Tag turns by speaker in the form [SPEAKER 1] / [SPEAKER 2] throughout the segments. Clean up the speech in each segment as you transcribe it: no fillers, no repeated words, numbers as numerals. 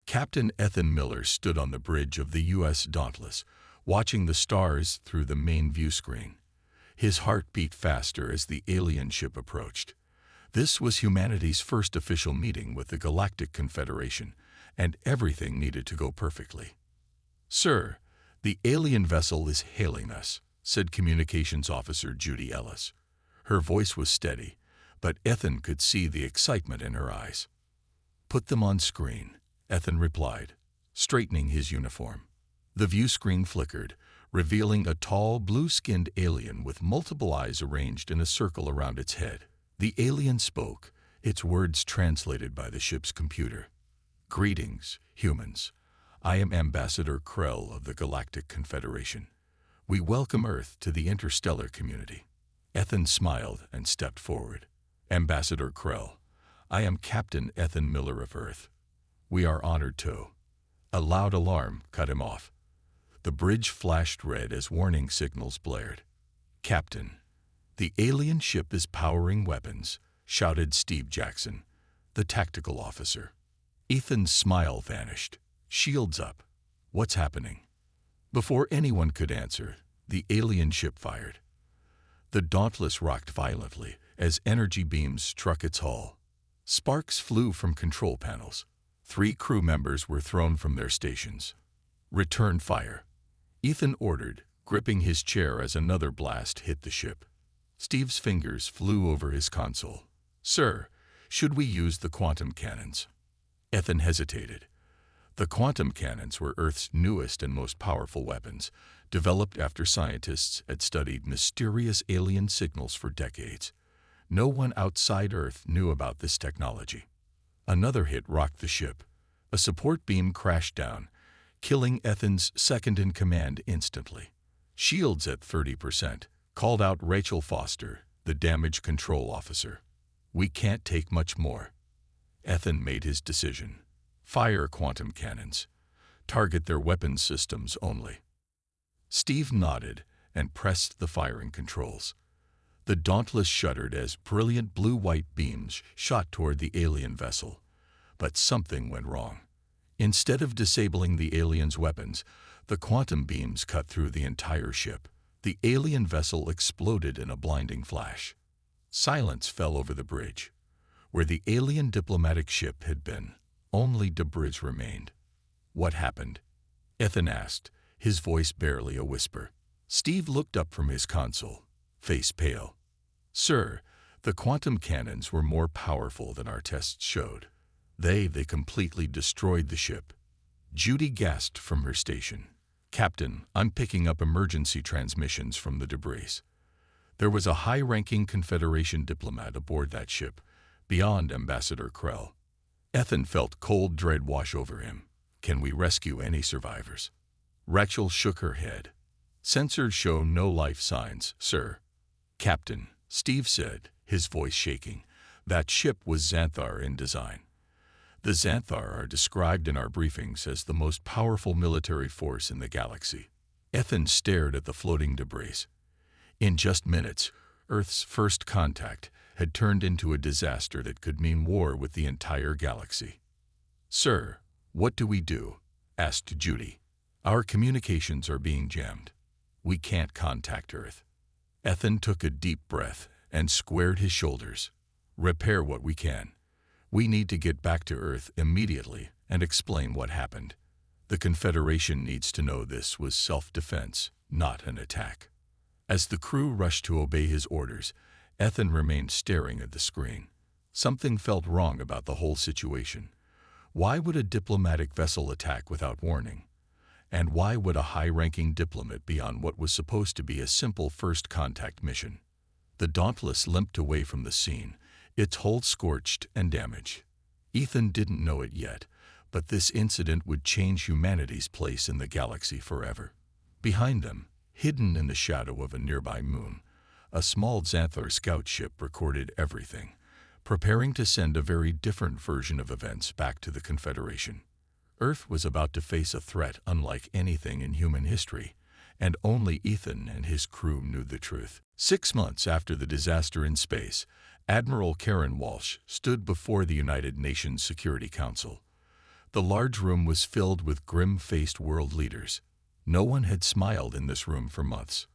[SPEAKER 1] Captain Ethan Miller stood on the bridge of the U.S. Dauntless, watching the stars through the main view screen. His heart beat faster as the alien ship approached. This was humanity's first official meeting with the Galactic Confederation, and everything needed to go perfectly. "Sir, the alien vessel is hailing us," said Communications Officer Judy Ellis. Her voice was steady, but Ethan could see the excitement in her eyes. "Put them on screen," Ethan replied, straightening his uniform. The view screen flickered, revealing a tall, blue-skinned alien with multiple eyes arranged in a circle around its head. The alien spoke, its words translated by the ship's computer. "Greetings, humans. I am Ambassador Krell of the Galactic Confederation. We welcome Earth to the interstellar community." Ethan smiled and stepped forward. "Ambassador Krell, I am Captain Ethan Miller of Earth. We are honored to—" A loud alarm cut him off. The bridge flashed red as warning signals blared. "Captain, the alien ship is powering weapons," shouted Steve Jackson, the tactical officer. Ethan's smile vanished. "Shields up. What's happening?" Before anyone could answer, the alien ship fired. The Dauntless rocked violently as energy beams struck its hull. Sparks flew from control panels. 3 crew members were thrown from their stations. "Return fire," Ethan ordered, gripping his chair as another blast hit the ship. Steve's fingers flew over his console. "Sir, should we use the quantum cannons?" Ethan hesitated. The quantum cannons were Earth's newest and most powerful weapons, developed after scientists had studied mysterious alien signals for decades. No one outside Earth knew about this technology. Another hit rocked the ship. A support beam crashed down, killing Ethan's second-in-command instantly. "Shields at 30%, called out Rachel Foster, the damage control officer. "We can't take much more." Ethan made his decision. "Fire quantum cannons. Target their weapons systems only." Steve nodded and pressed the firing controls. The Dauntless shuddered as brilliant blue-white beams shot toward the alien vessel. But something went wrong. Instead of disabling the alien's weapons, the quantum beams cut through the entire ship. The alien vessel exploded in a blinding flash. Silence fell over the bridge. Where the alien diplomatic ship had been, only debris remained. "What happened?" Ethan asked, his voice barely a whisper. Steve looked up from his console, face pale. "Sir, the quantum cannons were more powerful than our tests showed. They completely destroyed the ship." Judy gasped from her station. "Captain, I'm picking up emergency transmissions from the debris. There was a high-ranking Confederation diplomat aboard that ship, beyond Ambassador Krell." Ethan felt cold dread wash over him. "Can we rescue any survivors?" Rachel shook her head. "Sensors show no life signs, sir." "Captain," Steve said, his voice shaking, "that ship was Xanthar in design. The Xanthar are described in our briefings as the most powerful military force in the galaxy." Ethan stared at the floating debris. In just minutes, Earth's first contact had turned into a disaster that could mean war with the entire galaxy. "Sir, what do we do?" asked Judy. "Our communications are being jammed. We can't contact Earth." Ethan took a deep breath and squared his shoulders. "Repair what we can. We need to get back to Earth immediately and explain what happened. The Confederation needs to know this was self-defense, not an attack." As the crew rushed to obey his orders, Ethan remained staring at the screen. Something felt wrong about the whole situation. Why would a diplomatic vessel attack without warning? And why would a high-ranking diplomat be on what was supposed to be a simple first contact mission? The Dauntless limped away from the scene, its hull scorched and damaged. Ethan didn't know it yet, but this incident would change humanity's place in the galaxy forever. Behind them, hidden in the shadow of a nearby moon, a small Xanthar scout ship recorded everything, preparing to send a very different version of events back to the Confederation. Earth was about to face a threat unlike anything in human history, and only Ethan and his crew knew the truth. 6 months after the disaster in space, Admiral Karen Walsh stood before the United Nations Security Council. The large room was filled with grim-faced world leaders. No one had smiled in this room for months.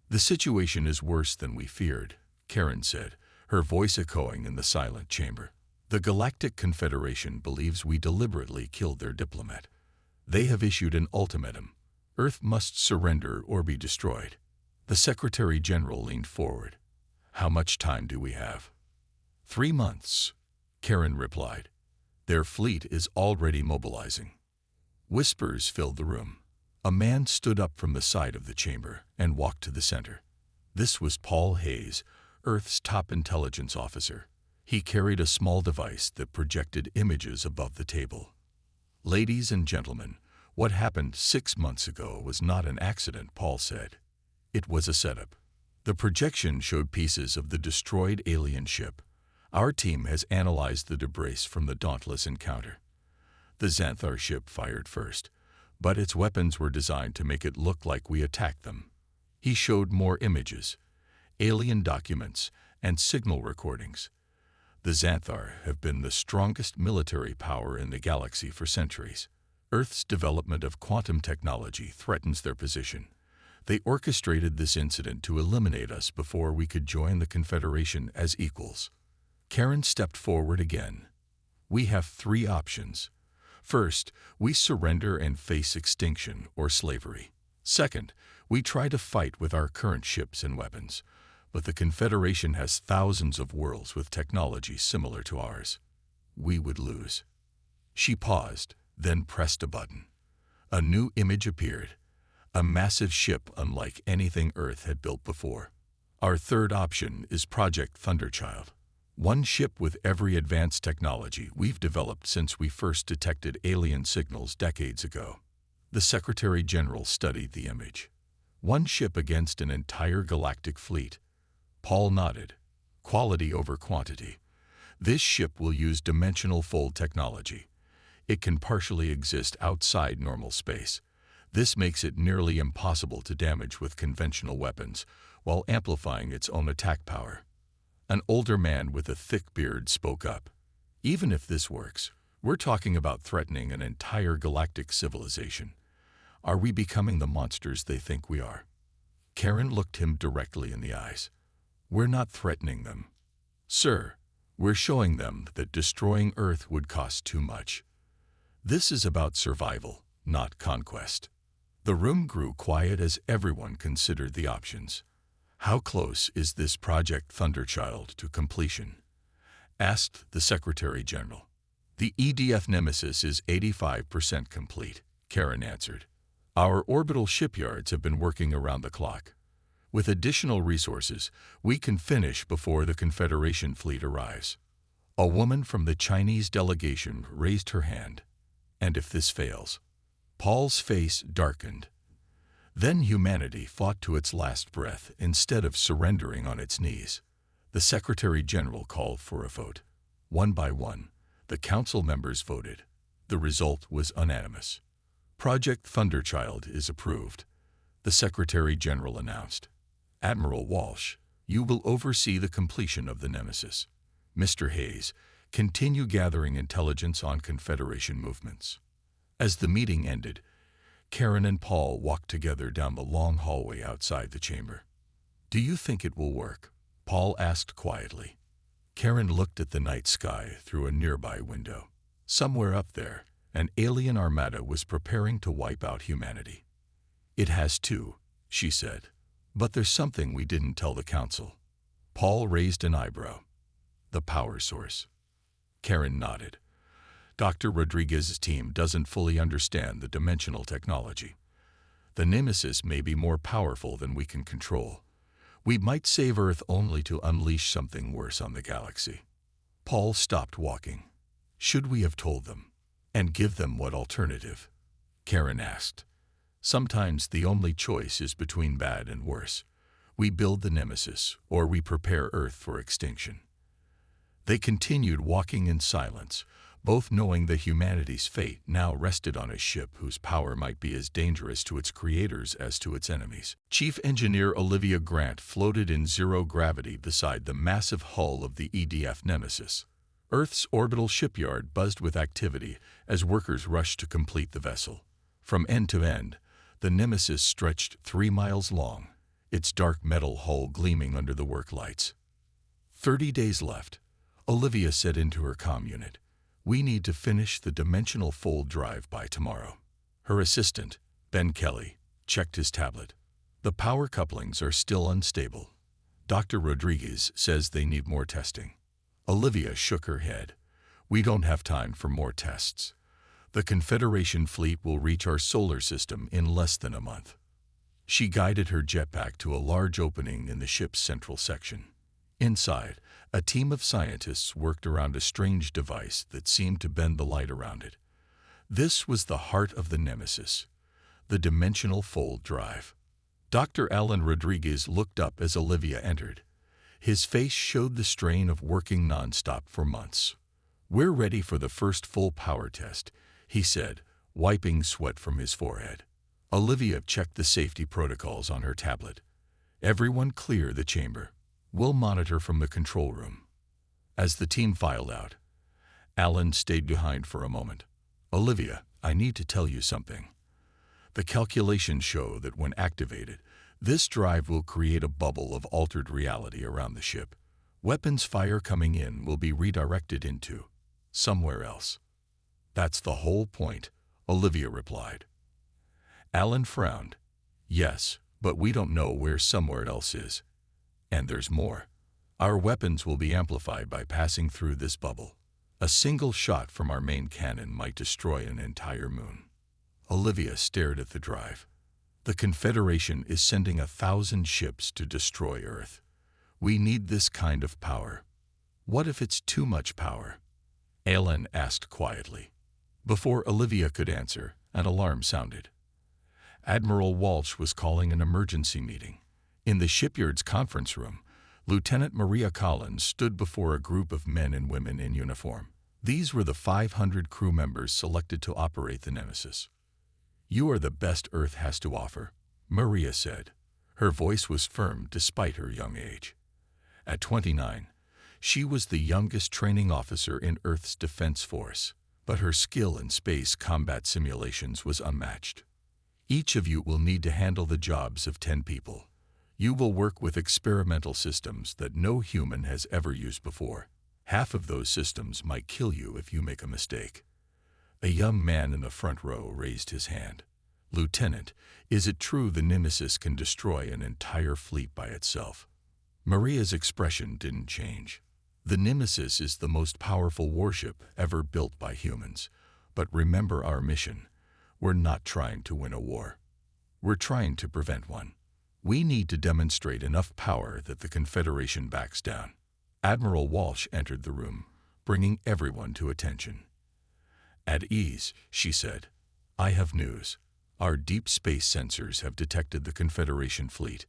[SPEAKER 1] "The situation is worse than we feared," Karen said, her voice echoing in the silent chamber. "The Galactic Confederation believes we deliberately killed their diplomat. They have issued an ultimatum. Earth must surrender or be destroyed." The Secretary General leaned forward. "How much time do we have?" 3 months, Karen replied. "Their fleet is already mobilizing." Whispers filled the room. A man stood up from the side of the chamber and walked to the center. This was Paul Hayes, Earth's top intelligence officer. He carried a small device that projected images above the table. "Ladies and gentlemen, what happened 6 months ago was not an accident," Paul said. "It was a setup." The projection showed pieces of the destroyed alien ship. "Our team has analyzed the debris from the Dauntless encounter. The Xanthar ship fired first, but its weapons were designed to make it look like we attacked them." He showed more images, alien documents, and signal recordings. "The Xanthar have been the strongest military power in the galaxy for centuries. Earth's development of quantum technology threatens their position. They orchestrated this incident to eliminate us before we could join the Confederation as equals." Karen stepped forward again. "We have 3 options. First, we surrender and face extinction or slavery. Second, we try to fight with our current ships and weapons, but the Confederation has thousands of worlds with technology similar to ours. We would lose." She paused, then pressed a button. A new image appeared, a massive ship unlike anything Earth had built before. "Our third option is Project Thunderchild. One ship with every advanced technology we've developed since we first detected alien signals decades ago." The Secretary General studied the image. "One ship against an entire galactic fleet." Paul nodded. "Quality over quantity. This ship will use dimensional fold technology. It can partially exist outside normal space. This makes it nearly impossible to damage with conventional weapons, while amplifying its own attack power." An older man with a thick beard spoke up. "Even if this works, we're talking about threatening an entire galactic civilization. Are we becoming the monsters they think we are?" Karen looked him directly in the eyes. "We're not threatening them, sir. We're showing them that destroying Earth would cost too much. This is about survival, not conquest." The room grew quiet as everyone considered the options. "How close is this Project Thunderchild to completion?" asked the Secretary General. "The EDF Nemesis is 85% complete," Karen answered. "Our orbital shipyards have been working around the clock. With additional resources, we can finish before the Confederation fleet arrives." A woman from the Chinese delegation raised her hand. "And if this fails?" Paul's face darkened. "Then humanity fought to its last breath instead of surrendering on its knees." The Secretary General called for a vote. One by one, the council members voted. The result was unanimous. "Project Thunderchild is approved," the Secretary General announced. "Admiral Walsh, you will oversee the completion of the Nemesis. Mr. Hayes, continue gathering intelligence on Confederation movements." As the meeting ended, Karen and Paul walked together down the long hallway outside the chamber. "Do you think it will work?" Paul asked quietly. Karen looked at the night sky through a nearby window. Somewhere up there, an alien armada was preparing to wipe out humanity. "It has to," she said. "But there's something we didn't tell the council." Paul raised an eyebrow. "The power source." Karen nodded. "Dr. Rodriguez's team doesn't fully understand the dimensional technology. The Nemesis may be more powerful than we can control. We might save Earth only to unleash something worse on the galaxy." Paul stopped walking. "Should we have told them? And give them what alternative?" Karen asked. "Sometimes the only choice is between bad and worse. We build the Nemesis, or we prepare Earth for extinction." They continued walking in silence, both knowing that humanity's fate now rested on a ship whose power might be as dangerous to its creators as to its enemies. Chief Engineer Olivia Grant floated in zero gravity beside the massive hull of the EDF Nemesis. Earth's orbital shipyard buzzed with activity as workers rushed to complete the vessel. From end to end, the Nemesis stretched 3 miles long, its dark metal hull gleaming under the work lights. 30 days left, Olivia said into her comm unit. We need to finish the dimensional fold drive by tomorrow. Her assistant, Ben Kelly, checked his tablet. The power couplings are still unstable. Dr. Rodriguez says they need more testing. Olivia shook her head. We don't have time for more tests. The Confederation fleet will reach our solar system in less than a month. She guided her jetpack to a large opening in the ship's central section. Inside, a team of scientists worked around a strange device that seemed to bend the light around it. This was the heart of the Nemesis, the dimensional fold drive. Dr. Alan Rodriguez looked up as Olivia entered. His face showed the strain of working nonstop for months. We're ready for the first full power test, he said, wiping sweat from his forehead. Olivia checked the safety protocols on her tablet. Everyone clear the chamber. We'll monitor from the control room. As the team filed out, Alan stayed behind for a moment. Olivia, I need to tell you something. The calculations show that when activated, this drive will create a bubble of altered reality around the ship. Weapons fire coming in will be redirected into somewhere else. That's the whole point, Olivia replied. Alan frowned. Yes, but we don't know where somewhere else is. And there's more. Our weapons will be amplified by passing through this bubble. A single shot from our main cannon might destroy an entire moon. Olivia stared at the drive. The Confederation is sending 1,000 ships to destroy Earth. We need this kind of power. What if it's too much power? Alan asked quietly. Before Olivia could answer, an alarm sounded. Admiral Walsh was calling an emergency meeting. In the shipyard's conference room, Lieutenant Maria Collins stood before a group of men and women in uniform. These were the 500 crew members selected to operate the Nemesis. You are the best Earth has to offer, Maria said. Her voice was firm despite her young age. At 29, she was the youngest training officer in Earth's defense force, but her skill in space combat simulations was unmatched. Each of you will need to handle the jobs of 10 people. You will work with experimental systems that no human has ever used before. Half of those systems might kill you if you make a mistake. A young man in the front row raised his hand. Lieutenant, is it true the Nemesis can destroy an entire fleet by itself? Maria's expression didn't change. The Nemesis is the most powerful warship ever built by humans. But remember our mission. We're not trying to win a war. We're trying to prevent one. We need to demonstrate enough power that the Confederation backs down. Admiral Walsh entered the room, bringing everyone to attention. At ease, she said. I have news. Our deep space sensors have detected the Confederation fleet.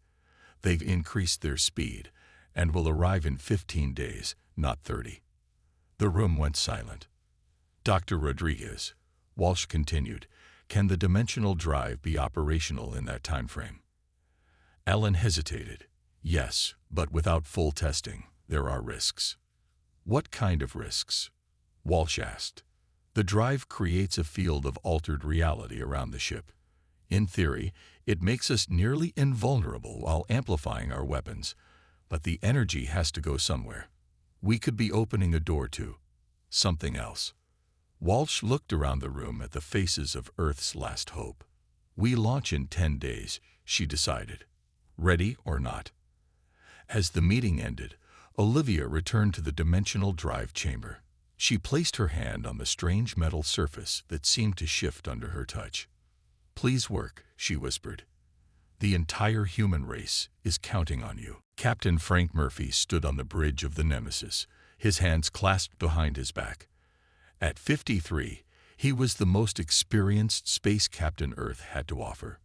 [SPEAKER 1] They've increased their speed and will arrive in 15 days, not 30. The room went silent. Dr. Rodriguez, Walsh continued, can the dimensional drive be operational in that time frame? Alan hesitated. Yes, but without full testing, there are risks. What kind of risks? Walsh asked. The drive creates a field of altered reality around the ship. In theory, it makes us nearly invulnerable while amplifying our weapons, but the energy has to go somewhere. We could be opening a door to something else. Walsh looked around the room at the faces of Earth's last hope. We launch in 10 days, she decided. Ready or not? As the meeting ended, Olivia returned to the dimensional drive chamber. She placed her hand on the strange metal surface that seemed to shift under her touch. Please work, she whispered. The entire human race is counting on you. Captain Frank Murphy stood on the bridge of the Nemesis, his hands clasped behind his back. At 53, he was the most experienced space captain Earth had to offer.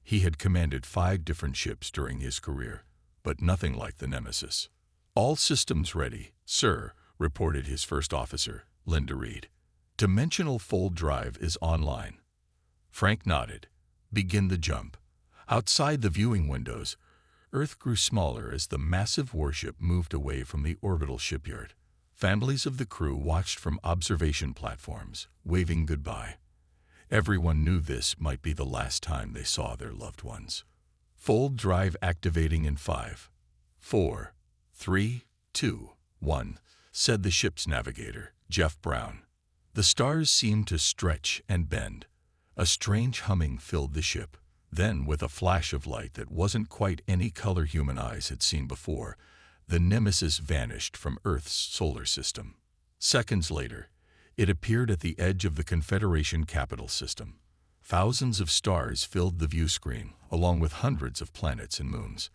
[SPEAKER 1] He had commanded 5 different ships during his career, but nothing like the Nemesis. All systems ready, sir, reported his first officer, Linda Reed. Dimensional fold drive is online. Frank nodded. Begin the jump. Outside the viewing windows, Earth grew smaller as the massive warship moved away from the orbital shipyard. Families of the crew watched from observation platforms, waving goodbye. Everyone knew this might be the last time they saw their loved ones. Fold drive activating in 5, 4, 3, 2, 1, said the ship's navigator, Jeff Brown. The stars seemed to stretch and bend. A strange humming filled the ship. Then, with a flash of light that wasn't quite any color human eyes had seen before, the Nemesis vanished from Earth's solar system. Seconds later, it appeared at the edge of the Confederation capital system. Thousands of stars filled the view screen, along with hundreds of planets and moons.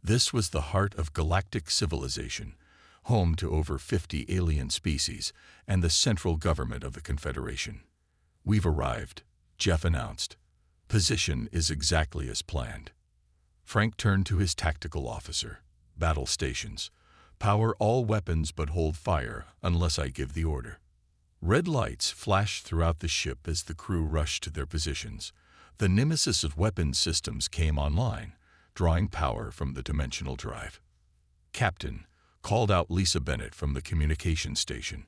[SPEAKER 1] This was the heart of galactic civilization, home to over 50 alien species and the central government of the Confederation. "We've arrived," Jeff announced. "Position is exactly as planned." Frank turned to his tactical officer. "Battle stations. Power all weapons but hold fire unless I give the order." Red lights flashed throughout the ship as the crew rushed to their positions. The Nemesis' weapon systems came online, drawing power from the dimensional drive. "Captain," called out Lisa Bennett from the communication station,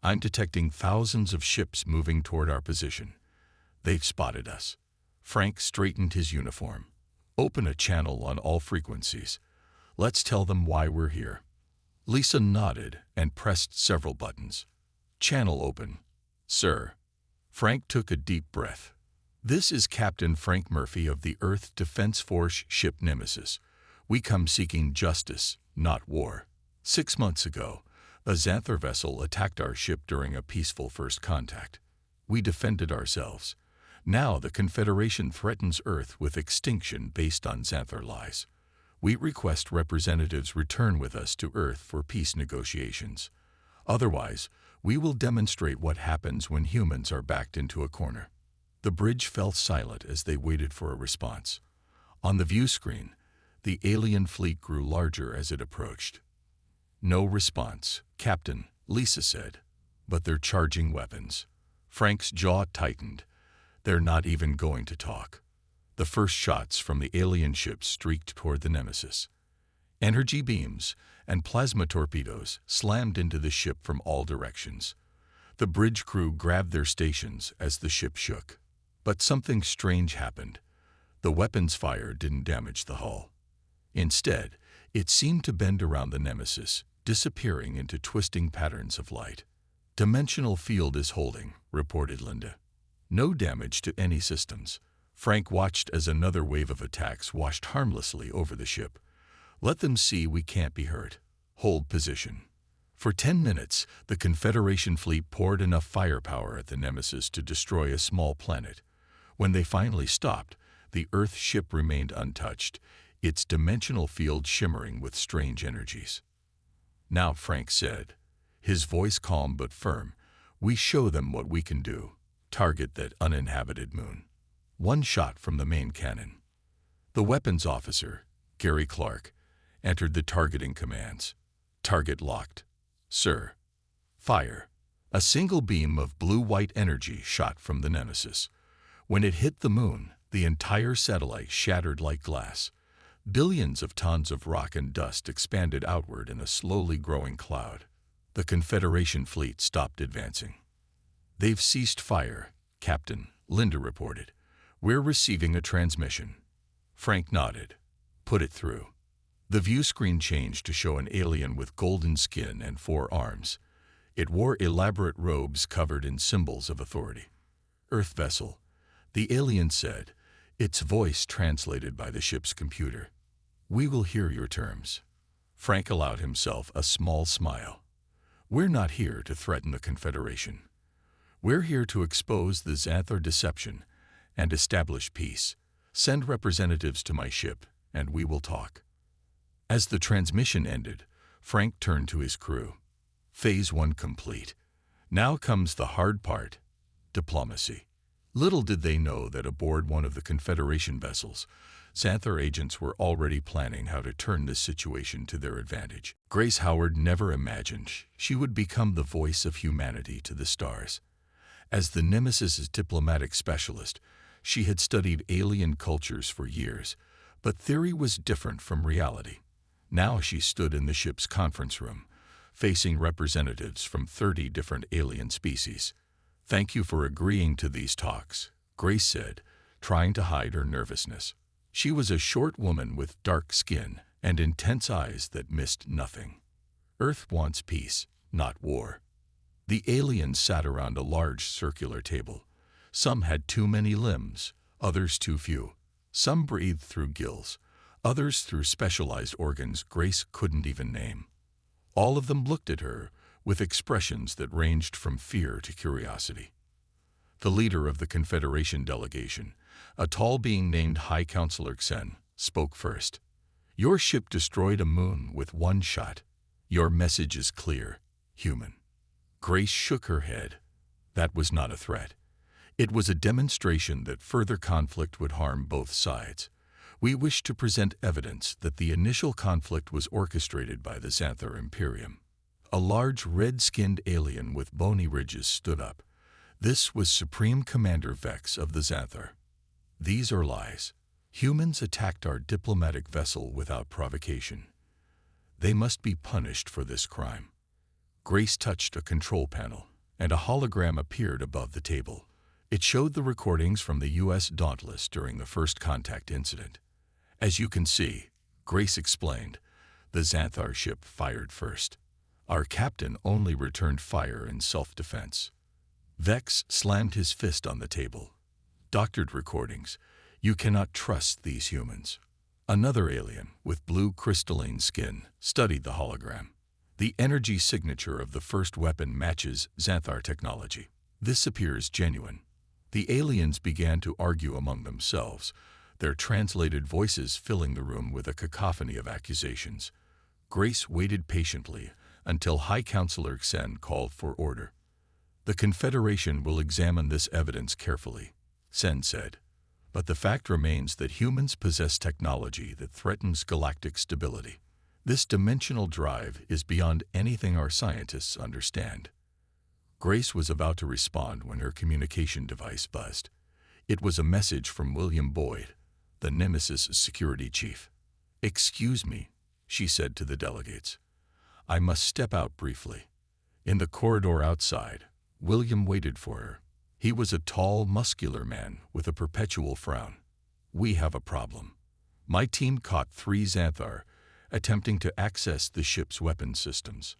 [SPEAKER 1] "I'm detecting thousands of ships moving toward our position. They've spotted us." Frank straightened his uniform. "Open a channel on all frequencies. Let's tell them why we're here." Lisa nodded and pressed several buttons. "Channel open, sir." Frank took a deep breath. "This is Captain Frank Murphy of the Earth Defense Force ship Nemesis. We come seeking justice, not war. 6 months ago, a Xanthar vessel attacked our ship during a peaceful first contact. We defended ourselves. Now the Confederation threatens Earth with extinction based on Xanthar lies. We request representatives return with us to Earth for peace negotiations. Otherwise, we will demonstrate what happens when humans are backed into a corner." The bridge fell silent as they waited for a response. On the view screen, the alien fleet grew larger as it approached. "No response, Captain," Lisa said. "But they're charging weapons." Frank's jaw tightened. "They're not even going to talk." The first shots from the alien ship streaked toward the Nemesis. Energy beams and plasma torpedoes slammed into the ship from all directions. The bridge crew grabbed their stations as the ship shook. But something strange happened. The weapons fire didn't damage the hull. Instead, it seemed to bend around the Nemesis, disappearing into twisting patterns of light. "Dimensional field is holding," reported Linda. "No damage to any systems." Frank watched as another wave of attacks washed harmlessly over the ship. "Let them see we can't be hurt. Hold position." For 10 minutes, the Confederation fleet poured enough firepower at the Nemesis to destroy a small planet. When they finally stopped, the Earth ship remained untouched, its dimensional field shimmering with strange energies. "Now," Frank said, his voice calm but firm, "we show them what we can do. Target that uninhabited moon." One shot from the main cannon. The weapons officer, Gary Clark, entered the targeting commands. "Target locked, sir." "Fire." A single beam of blue-white energy shot from the Nemesis. When it hit the moon, the entire satellite shattered like glass. Billions of tons of rock and dust expanded outward in a slowly growing cloud. The Confederation fleet stopped advancing. "They've ceased fire, Captain," Linda reported. "We're receiving a transmission." Frank nodded. "Put it through." The view screen changed to show an alien with golden skin and 4 arms. It wore elaborate robes covered in symbols of authority. "Earth vessel," the alien said, its voice translated by the ship's computer. "We will hear your terms." Frank allowed himself a small smile. "We're not here to threaten the Confederation. We're here to expose the Xanthar deception and establish peace. Send representatives to my ship, and we will talk." As the transmission ended, Frank turned to his crew. Phase 1 complete. Now comes the hard part, diplomacy. Little did they know that aboard one of the Confederation vessels, Xanthar agents were already planning how to turn this situation to their advantage. Grace Howard never imagined she would become the voice of humanity to the stars. As the Nemesis' diplomatic specialist, she had studied alien cultures for years, but theory was different from reality. Now she stood in the ship's conference room, facing representatives from 30 different alien species. "Thank you for agreeing to these talks," Grace said, trying to hide her nervousness. She was a short woman with dark skin and intense eyes that missed nothing. "Earth wants peace, not war." The aliens sat around a large circular table. Some had too many limbs, others too few. Some breathed through gills, others through specialized organs Grace couldn't even name. All of them looked at her with expressions that ranged from fear to curiosity. The leader of the Confederation delegation, a tall being named High Counselor Xen, spoke first. "Your ship destroyed a moon with one shot. Your message is clear, human." Grace shook her head. That was not a threat. It was a demonstration that further conflict would harm both sides. "We wish to present evidence that the initial conflict was orchestrated by the Xanthar Imperium." A large red-skinned alien with bony ridges stood up. This was Supreme Commander Vex of the Xanthar. "These are lies. Humans attacked our diplomatic vessel without provocation. They must be punished for this crime." Grace touched a control panel, and a hologram appeared above the table. It showed the recordings from the U.S. Dauntless during the first contact incident. "As you can see," Grace explained, "the Xanthar ship fired first. Our captain only returned fire in self-defense." Vex slammed his fist on the table. "Doctored recordings. You cannot trust these humans." Another alien, with blue crystalline skin, studied the hologram. "The energy signature of the first weapon matches Xanthar technology. This appears genuine." The aliens began to argue among themselves, their translated voices filling the room with a cacophony of accusations. Grace waited patiently until High Counselor Xen called for order. "The Confederation will examine this evidence carefully," Xen said. "But the fact remains that humans possess technology that threatens galactic stability. This dimensional drive is beyond anything our scientists understand." Grace was about to respond when her communication device buzzed. It was a message from William Boyd, the Nemesis security chief. "Excuse me," she said to the delegates. "I must step out briefly." In the corridor outside, William waited for her. He was a tall, muscular man with a perpetual frown. "We have a problem. My team caught 3 Xanthar attempting to access the ship's weapon systems."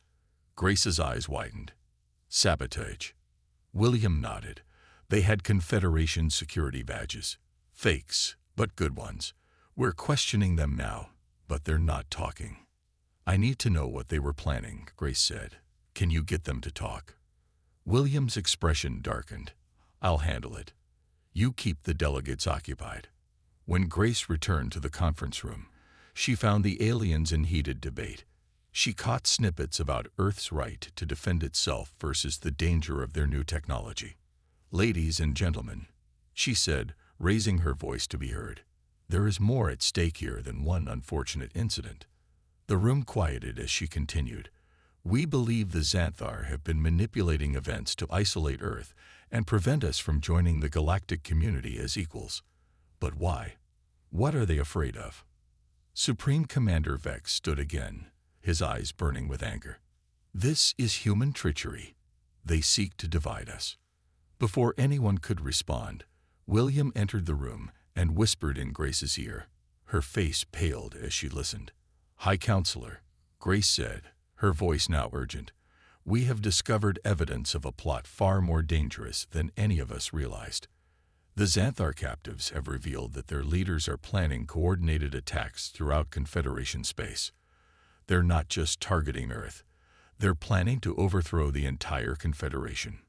[SPEAKER 1] Grace's eyes widened. "Sabotage." William nodded. "They had Confederation security badges. Fakes, but good ones. We're questioning them now, but they're not talking." "I need to know what they were planning," Grace said. "Can you get them to talk?" William's expression darkened. "I'll handle it. You keep the delegates occupied." When Grace returned to the conference room, she found the aliens in heated debate. She caught snippets about Earth's right to defend itself versus the danger of their new technology. "Ladies and gentlemen," she said, raising her voice to be heard, "there is more at stake here than one unfortunate incident." The room quieted as she continued. "We believe the Xanthar have been manipulating events to isolate Earth and prevent us from joining the galactic community as equals. But why? What are they afraid of?" Supreme Commander Vex stood again, his eyes burning with anger. "This is human treachery. They seek to divide us." Before anyone could respond, William entered the room and whispered in Grace's ear. Her face paled as she listened. "High Counselor," Grace said, her voice now urgent, "we have discovered evidence of a plot far more dangerous than any of us realized. The Xanthar captives have revealed that their leaders are planning coordinated attacks throughout Confederation space. They're not just targeting Earth. They're planning to overthrow the entire Confederation."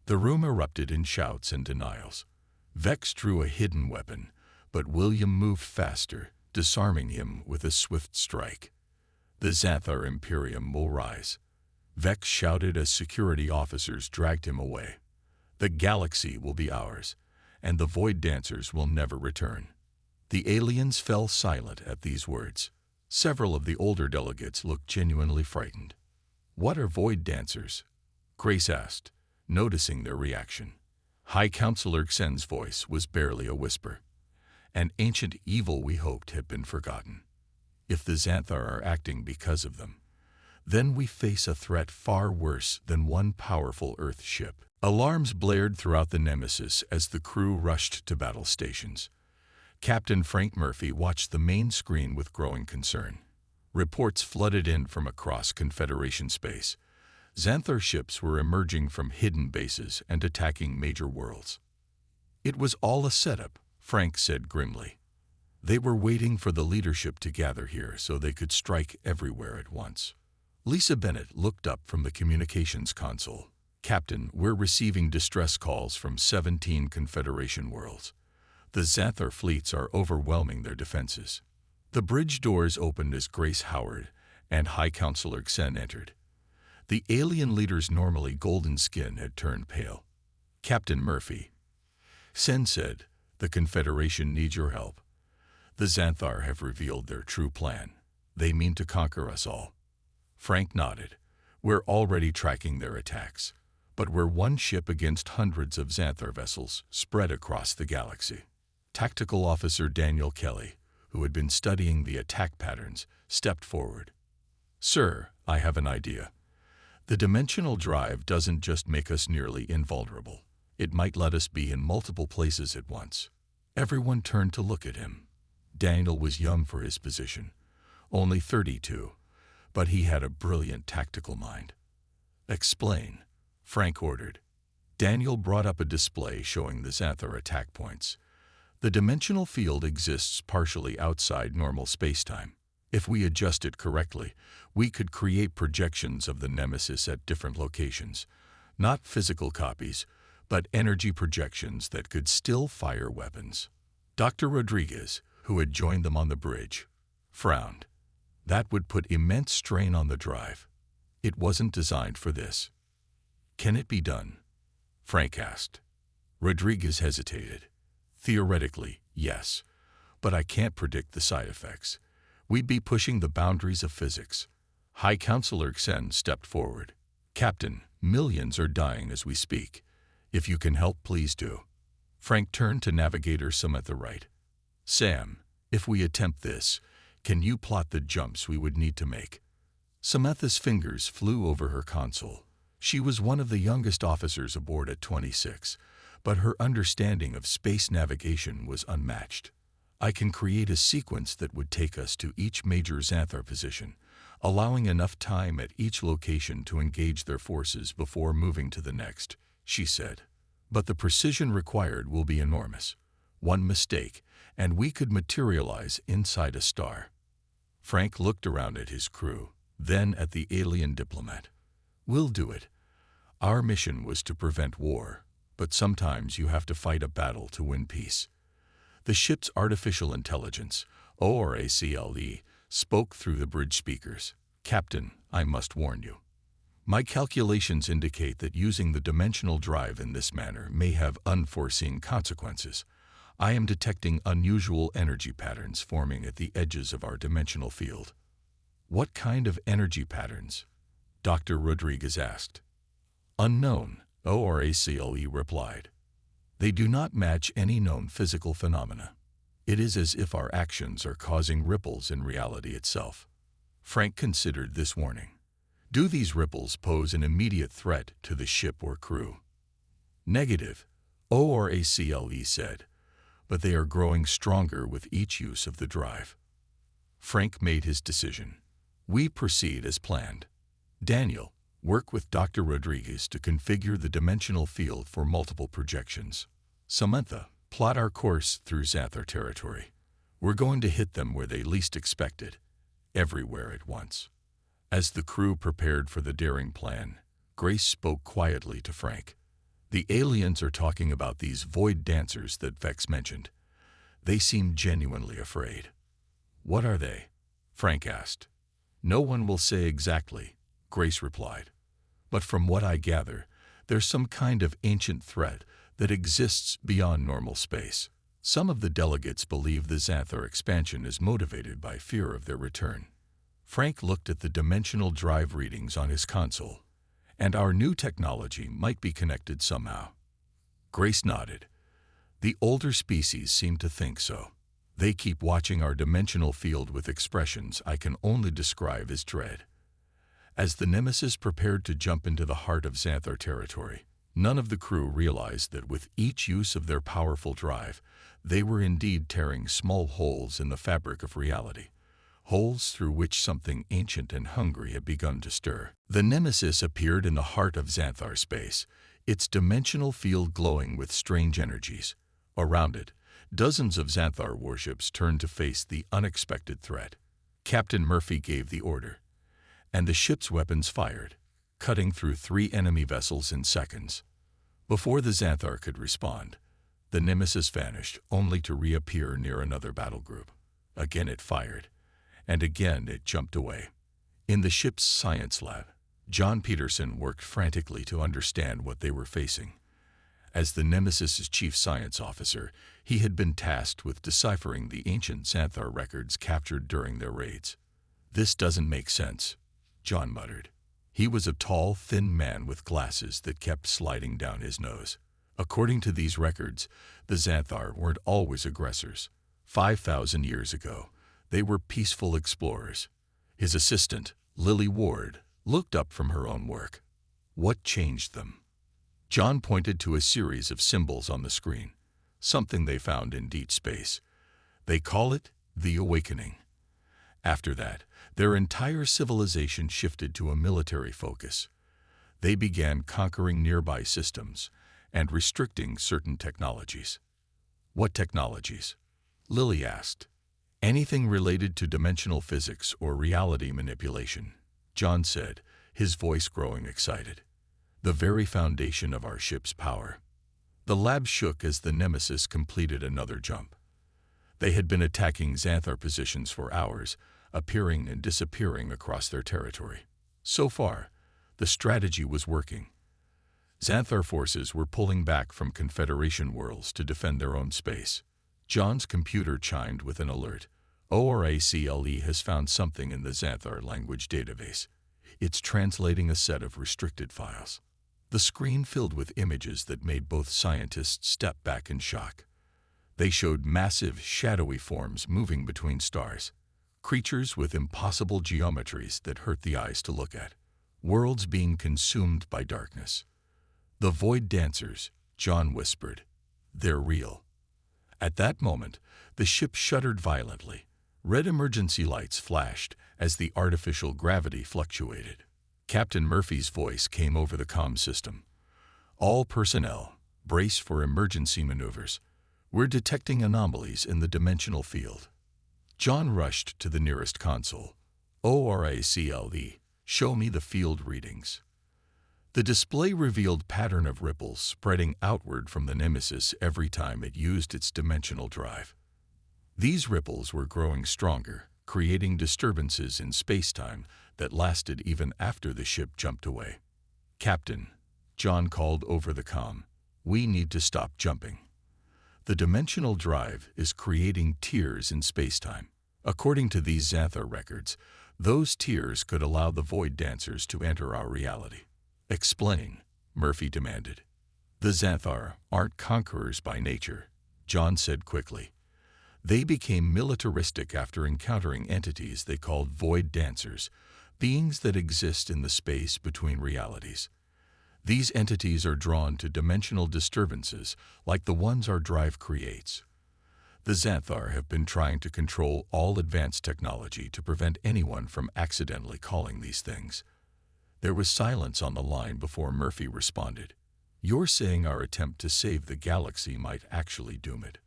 [SPEAKER 1] The room erupted in shouts and denials. Vex drew a hidden weapon, but William moved faster, disarming him with a swift strike. "The Xanthar Imperium will rise," Vex shouted as security officers dragged him away. "The galaxy will be ours, and the Void Dancers will never return." The aliens fell silent at these words. Several of the older delegates looked genuinely frightened. "What are Void Dancers?" Grace asked, noticing their reaction. High Counselor Xen's voice was barely a whisper. "An ancient evil we hoped had been forgotten. If the Xanthar are acting because of them, Then we face a threat far worse than one powerful Earth ship. Alarms blared throughout the Nemesis as the crew rushed to battle stations. Captain Frank Murphy watched the main screen with growing concern. Reports flooded in from across Confederation space. Xanthar ships were emerging from hidden bases and attacking major worlds. It was all a setup, Frank said grimly. They were waiting for the leadership to gather here so they could strike everywhere at once. Lisa Bennett looked up from the communications console. Captain, we're receiving distress calls from 17 Confederation worlds. The Xanthar fleets are overwhelming their defenses. The bridge doors opened as Grace Howard and High Counselor Xen entered. The alien leader's normally golden skin had turned pale. Captain Murphy, Xen said, the Confederation needs your help. The Xanthar have revealed their true plan. They mean to conquer us all. Frank nodded. We're already tracking their attacks, but we're one ship against hundreds of Xanthar vessels spread across the galaxy. Tactical Officer Daniel Kelly, who had been studying the attack patterns, stepped forward. Sir, I have an idea. The dimensional drive doesn't just make us nearly invulnerable. It might let us be in multiple places at once. Everyone turned to look at him. Daniel was young for his position, only 32, but he had a brilliant tactical mind. Explain, Frank ordered. Daniel brought up a display showing the Xanthar attack points. The dimensional field exists partially outside normal spacetime. If we adjust it correctly, we could create projections of the Nemesis at different locations. Not physical copies, but energy projections that could still fire weapons. Dr. Rodriguez, who had joined them on the bridge, frowned. That would put immense strain on the drive. It wasn't designed for this. Can it be done? Frank asked. Rodriguez hesitated. Theoretically, yes, but I can't predict the side effects. We'd be pushing the boundaries of physics. High Counselor Xen stepped forward. Captain, millions are dying as we speak. If you can help, please do. Frank turned to Navigator Samantha Wright. Sam, if we attempt this, can you plot the jumps we would need to make? Samantha's fingers flew over her console. She was one of the youngest officers aboard at 26, but her understanding of space navigation was unmatched. I can create a sequence that would take us to each major Xanthar position, allowing enough time at each location to engage their forces before moving to the next, she said. But the precision required will be enormous. One mistake, and we could materialize inside a star. Frank looked around at his crew, then at the alien diplomat. We'll do it. Our mission was to prevent war, but sometimes you have to fight a battle to win peace. The ship's artificial intelligence, ORACLE, spoke through the bridge speakers. Captain, I must warn you. My calculations indicate that using the dimensional drive in this manner may have unforeseen consequences. I am detecting unusual energy patterns forming at the edges of our dimensional field. What kind of energy patterns? Dr. Rodriguez asked. Unknown, ORACLE replied. They do not match any known physical phenomena. It is as if our actions are causing ripples in reality itself. Frank considered this warning. Do these ripples pose an immediate threat to the ship or crew? Negative, ORACLE said, but they are growing stronger with each use of the drive. Frank made his decision. We proceed as planned. Daniel, work with Dr. Rodriguez to configure the dimensional field for multiple projections. Samantha, plot our course through Xanthar territory. We're going to hit them where they least expect it, everywhere at once. As the crew prepared for the daring plan, Grace spoke quietly to Frank. The aliens are talking about these void dancers that Vex mentioned. They seem genuinely afraid. What are they? Frank asked. No one will say exactly, Grace replied. But from what I gather, there's some kind of ancient threat that exists beyond normal space. Some of the delegates believe the Xanthar expansion is motivated by fear of their return. Frank looked at the dimensional drive readings on his console. And our new technology might be connected somehow. Grace nodded. The older species seem to think so. They keep watching our dimensional field with expressions I can only describe as dread. As the Nemesis prepared to jump into the heart of Xanthar territory, none of the crew realized that with each use of their powerful drive, they were indeed tearing small holes in the fabric of reality, holes through which something ancient and hungry had begun to stir. The Nemesis appeared in the heart of Xanthar space, its dimensional field glowing with strange energies. Around it, dozens of Xanthar warships turned to face the unexpected threat. Captain Murphy gave the order, and the ship's weapons fired, cutting through 3 enemy vessels in seconds. Before the Xanthar could respond, the Nemesis vanished, only to reappear near another battle group. Again it fired, and again it jumped away. In the ship's science lab, John Peterson worked frantically to understand what they were facing. As the Nemesis's chief science officer, he had been tasked with deciphering the ancient Xanthar records captured during their raids. "This doesn't make sense," John muttered. He was a tall, thin man with glasses that kept sliding down his nose. According to these records, the Xanthar weren't always aggressors. 5,000 years ago, they were peaceful explorers. His assistant, Lily Ward, looked up from her own work. What changed them? John pointed to a series of symbols on the screen, something they found in deep space. They call it the Awakening. After that, their entire civilization shifted to a military focus. They began conquering nearby systems and restricting certain technologies. What technologies? Lily asked. Anything related to dimensional physics or reality manipulation, John said, his voice growing excited. The very foundation of our ship's power. The lab shook as the Nemesis completed another jump. They had been attacking Xanthar positions for hours, appearing and disappearing across their territory. So far, the strategy was working. Xanthar forces were pulling back from Confederation worlds to defend their own space. John's computer chimed with an alert. ORACLE has found something in the Xanthar language database. It's translating a set of restricted files. The screen filled with images that made both scientists step back in shock. They showed massive, shadowy forms moving between stars, creatures with impossible geometries that hurt the eyes to look at, worlds being consumed by darkness. "The Void Dancers," John whispered. "They're real." At that moment, the ship shuddered violently. Red emergency lights flashed as the artificial gravity fluctuated. Captain Murphy's voice came over the comm system. "All personnel, brace for emergency maneuvers. We're detecting anomalies in the dimensional field." John rushed to the nearest console. ORACLE, show me the field readings. The display revealed pattern of ripples spreading outward from the Nemesis every time it used its dimensional drive. These ripples were growing stronger, creating disturbances in space-time that lasted even after the ship jumped away. "Captain," John called over the comm, "we need to stop jumping. The dimensional drive is creating tears in space-time. According to these Xanthar records, those tears could allow the Void Dancers to enter our reality." "Explain," Murphy demanded. "The Xanthar aren't conquerors by nature," John said quickly. "They became militaristic after encountering entities they called Void Dancers, beings that exist in the space between realities. These entities are drawn to dimensional disturbances like the ones our drive creates. The Xanthar have been trying to control all advanced technology to prevent anyone from accidentally calling these things." There was silence on the line before Murphy responded. "You're saying our attempt to save the galaxy might actually doom it?"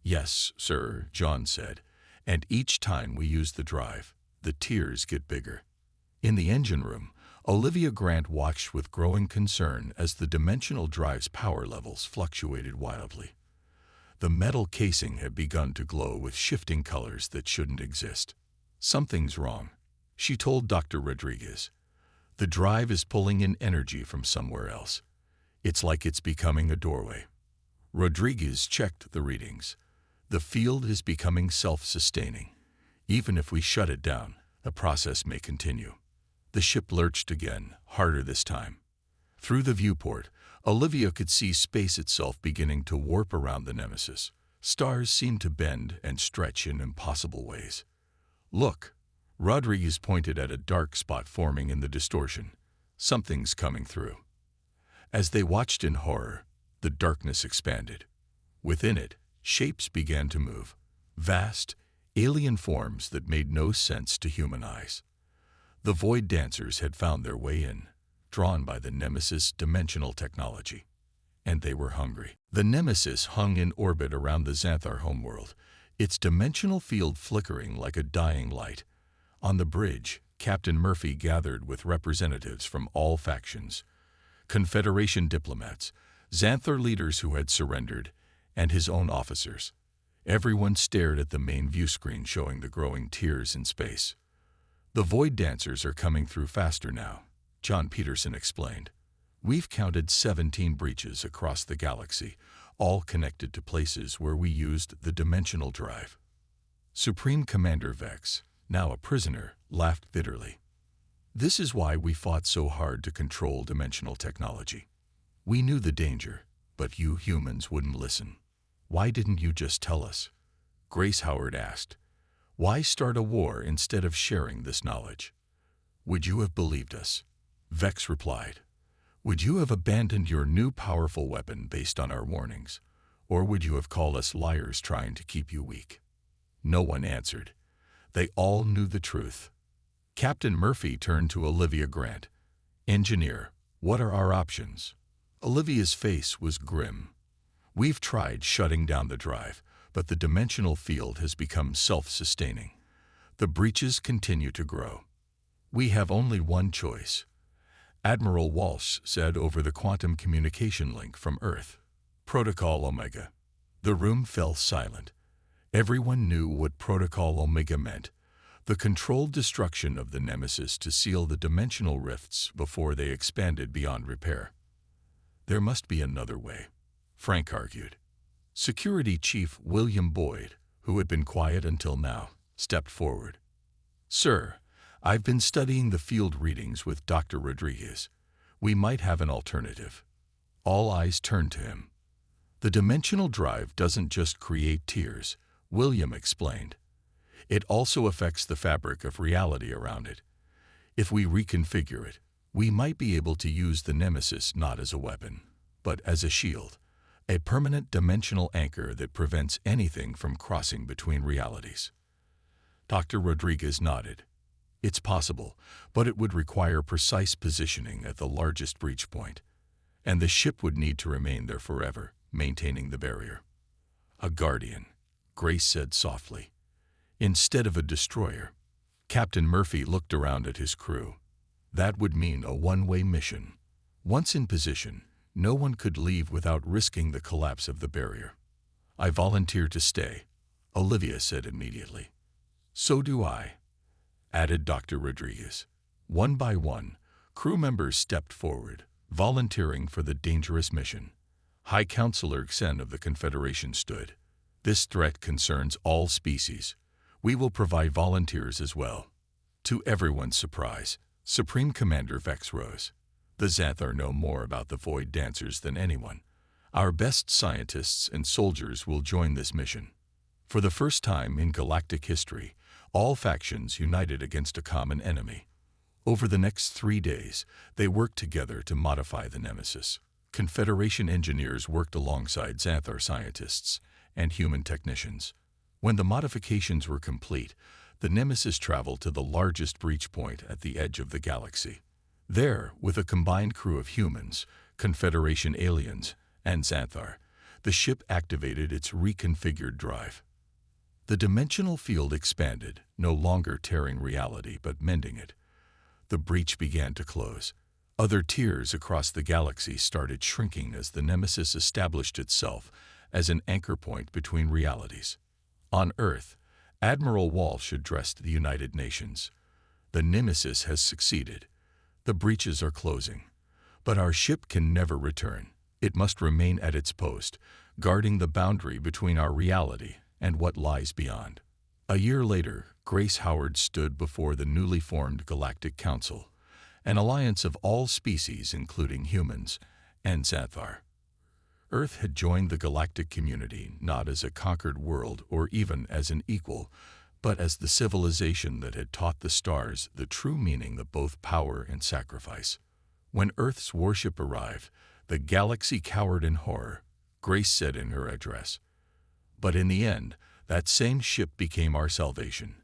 [SPEAKER 1] "Yes, sir," John said, "and each time we use the drive, the tears get bigger." In the engine room, Olivia Grant watched with growing concern as the dimensional drive's power levels fluctuated wildly. The metal casing had begun to glow with shifting colors that shouldn't exist. "Something's wrong," she told Dr. Rodriguez. "The drive is pulling in energy from somewhere else. It's like it's becoming a doorway." Rodriguez checked the readings. "The field is becoming self-sustaining. Even if we shut it down, the process may continue." The ship lurched again, harder this time. Through the viewport, Olivia could see space itself beginning to warp around the Nemesis. Stars seemed to bend and stretch in impossible ways. "Look," Rodriguez pointed at a dark spot forming in the distortion. Something's coming through. As they watched in horror, the darkness expanded. Within it, shapes began to move. Vast, alien forms that made no sense to human eyes. The Void Dancers had found their way in, drawn by the Nemesis dimensional technology. And they were hungry. The Nemesis hung in orbit around the Xanthar homeworld, its dimensional field flickering like a dying light. On the bridge, Captain Murphy gathered with representatives from all factions, Confederation diplomats, Xanthar leaders who had surrendered, and his own officers. Everyone stared at the main view screen showing the growing tiers in space. The Void Dancers are coming through faster now, John Peterson explained. We've counted 17 breaches across the galaxy, all connected to places where we used the dimensional drive. Supreme Commander Vex, now a prisoner, laughed bitterly. This is why we fought so hard to control dimensional technology. We knew the danger, but you humans wouldn't listen. Why didn't you just tell us? Grace Howard asked. Why start a war instead of sharing this knowledge? Would you have believed us? Vex replied. Would you have abandoned your new powerful weapon based on our warnings? Or would you have called us liars trying to keep you weak? No one answered. They all knew the truth. Captain Murphy turned to Olivia Grant. Engineer, what are our options? Olivia's face was grim. We've tried shutting down the drive, but the dimensional field has become self-sustaining. The breaches continue to grow. We have only one choice. Admiral Walsh said over the quantum communication link from Earth. Protocol Omega. The room fell silent. Everyone knew what Protocol Omega meant. The controlled destruction of the Nemesis to seal the dimensional rifts before they expanded beyond repair. There must be another way, Frank argued. Security Chief William Boyd, who had been quiet until now, stepped forward. Sir, I've been studying the field readings with Dr. Rodriguez. We might have an alternative. All eyes turned to him. The dimensional drive doesn't just create tiers, William explained. It also affects the fabric of reality around it. If we reconfigure it, we might be able to use the Nemesis not as a weapon, but as a shield, a permanent dimensional anchor that prevents anything from crossing between realities. Dr. Rodriguez nodded. It's possible, but it would require precise positioning at the largest breach point, and the ship would need to remain there forever, maintaining the barrier. A guardian, Grace said softly. Instead of a destroyer. Captain Murphy looked around at his crew. That would mean a one-way mission. Once in position, no one could leave without risking the collapse of the barrier. I volunteer to stay, Olivia said immediately. So do I, added Dr. Rodriguez. One by one, crew members stepped forward, volunteering for the dangerous mission. High Counselor Xen of the Confederation stood. This threat concerns all species. We will provide volunteers as well. To everyone's surprise, Supreme Commander Vex rose. The Xanthar know more about the Void Dancers than anyone. Our best scientists and soldiers will join this mission. For the first time in galactic history, all factions united against a common enemy. Over the next 3 days, they worked together to modify the Nemesis. Confederation engineers worked alongside Xanthar scientists and human technicians. When the modifications were complete, the Nemesis traveled to the largest breach point at the edge of the galaxy. There, with a combined crew of humans, Confederation aliens, and Xanthar, the ship activated its reconfigured drive. The dimensional field expanded, no longer tearing reality but mending it. The breach began to close. Other tiers across the galaxy started shrinking as the Nemesis established itself as an anchor point between realities. On Earth, Admiral Walsh addressed the United Nations. The Nemesis has succeeded. The breaches are closing. But our ship can never return. It must remain at its post, guarding the boundary between our reality and what lies beyond. A year later, Grace Howard stood before the newly formed Galactic Council, an alliance of all species including humans and Xanthar. Earth had joined the galactic community not as a conquered world or even as an equal, but as the civilization that had taught the stars the true meaning of both power and sacrifice. When Earth's warship arrived, the galaxy cowered in horror, Grace said in her address. But in the end, that same ship became our salvation.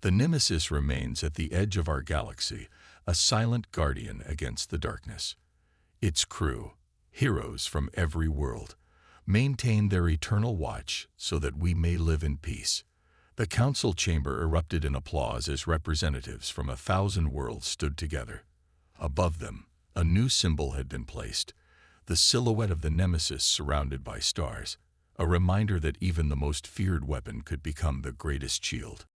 [SPEAKER 1] The Nemesis remains at the edge of our galaxy, a silent guardian against the darkness. Its crew, heroes from every world, maintain their eternal watch so that we may live in peace. The council chamber erupted in applause as representatives from 1,000 worlds stood together. Above them, a new symbol had been placed, the silhouette of the Nemesis surrounded by stars, a reminder that even the most feared weapon could become the greatest shield.